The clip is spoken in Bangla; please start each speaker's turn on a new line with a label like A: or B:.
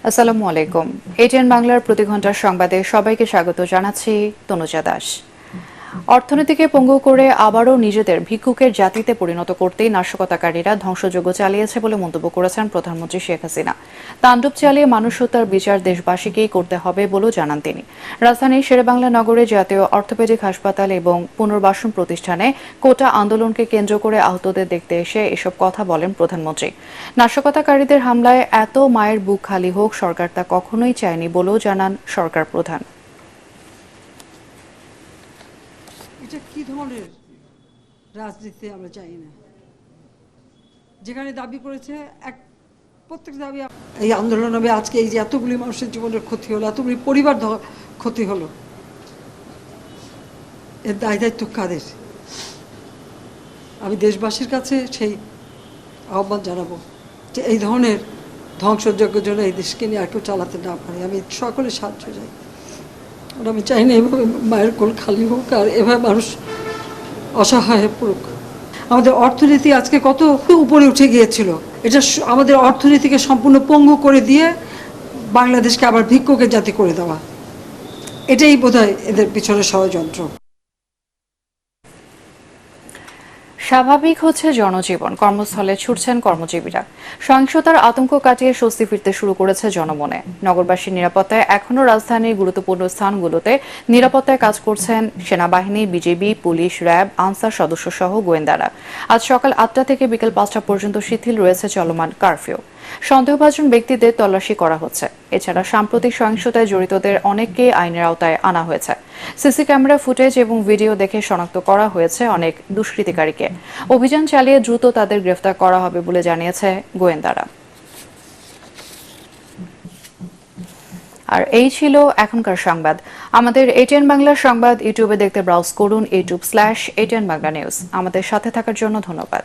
A: আসসালামু আলাইকুম। এটিএন বাংলার প্রতি ঘন্টার সংবাদে সবাইকে স্বাগত জানাচ্ছি তনুজা দাস। অর্থনীতিকে পঙ্গু করে আবারও নিজেদের ভিক্ষুকের জাতিতে পরিণত করতেই নাশকতাকারীরা ধ্বংসযজ্ঞ চালিয়েছে বলে মন্তব্য করেছেন প্রধানমন্ত্রী শেখ হাসিনা। তাণ্ডব চালিয়ে মানুষ হত্যার বিচার দেশবাসীকেই করতে হবে বলেও জানান তিনি। রাজধানীর শেরেবাংলা নগরে জাতীয় অর্থোপেডিক হাসপাতাল এবং পুনর্বাসন প্রতিষ্ঠানে কোটা আন্দোলনকে কেন্দ্র করে আহতদের দেখতে এসে এসব কথা বলেন প্রধানমন্ত্রী। নাশকতাকারীদের হামলায় এত মায়ের বুক খালি হোক সরকার তা কখনোই চায়নি বলেও জানান সরকার প্রধান।
B: এটা কি ধরনের রাজনীতি আমরা চাই না, যেখানে দাবি করেছে এক প্রত্যেক দাবি। এই আন্দোলন হবে আজকে এই যে এতগুলি মানুষের জীবনের ক্ষতি হলো, এতগুলি পরিবার ক্ষতি হলো, এর দায় দায়িত্ব কাদের? আমি দেশবাসীর কাছে সেই আহ্বান জানাবো যে এই ধরনের ধ্বংসযজ্ঞ যেন এই দেশকে নিয়ে একটু চালাতে না পারে। আমি সকলের সাহায্য চাই, আমি চাই না এভাবে মায়ের কোল খালি হোক আর এভাবে মানুষ অসহায় হয়ে পড়ুক। আমাদের অর্থনীতি আজকে কত উপরে উঠে গিয়েছিল, এটা আমাদের অর্থনীতিকে সম্পূর্ণ পঙ্গু করে দিয়ে বাংলাদেশকে আবার ভিক্ষুকের জাতি করে দেওয়া, এটাই বোধহয় এদের পিছনে ষড়যন্ত্র।
A: স্বাভাবিক হচ্ছে জনজীবন, কর্মস্থলে ছুটছেন কর্মজীবীরা। সহিংসতার আতঙ্ক কাটিয়ে স্বস্তি ফিরতে শুরু করেছে জনমনে। নগরবাসীর নিরাপত্তায় এখনও রাজধানীর গুরুত্বপূর্ণ স্থানগুলোতে নিরাপত্তায় কাজ করছেন সেনাবাহিনী, বিজিবি, পুলিশ, র্যাব, আনসার সদস্য সহ গোয়েন্দারা। আজ সকাল 8টা থেকে বিকেল 5টা পর্যন্ত শিথিল রয়েছে চলমান কারফিউ। সন্দেহভাজন ব্যক্তিদের তল্লাশি করা হচ্ছে। এছাড়া সাম্প্রতিক সহিংসতায় জড়িতদের অনেককেই আইনের আওতায় আনা হয়েছে। সিসি ক্যামেরা ফুটেজ এবং ভিডিও দেখে শনাক্ত করা হয়েছে অনেক দুষ্কৃতিকারীকে। অভিযান চালিয়ে দ্রুত তাদের গ্রেফতার করা হবে বলে জানিয়েছে গোয়েন্দারা। আর এই ছিল এখনকার সংবাদ। আমাদের এটিএন বাংলার সংবাদ ইউটিউবে দেখতে ব্রাউজ করুন youtube/ATN Bangla News। আমাদের সাথে থাকার জন্য ধন্যবাদ।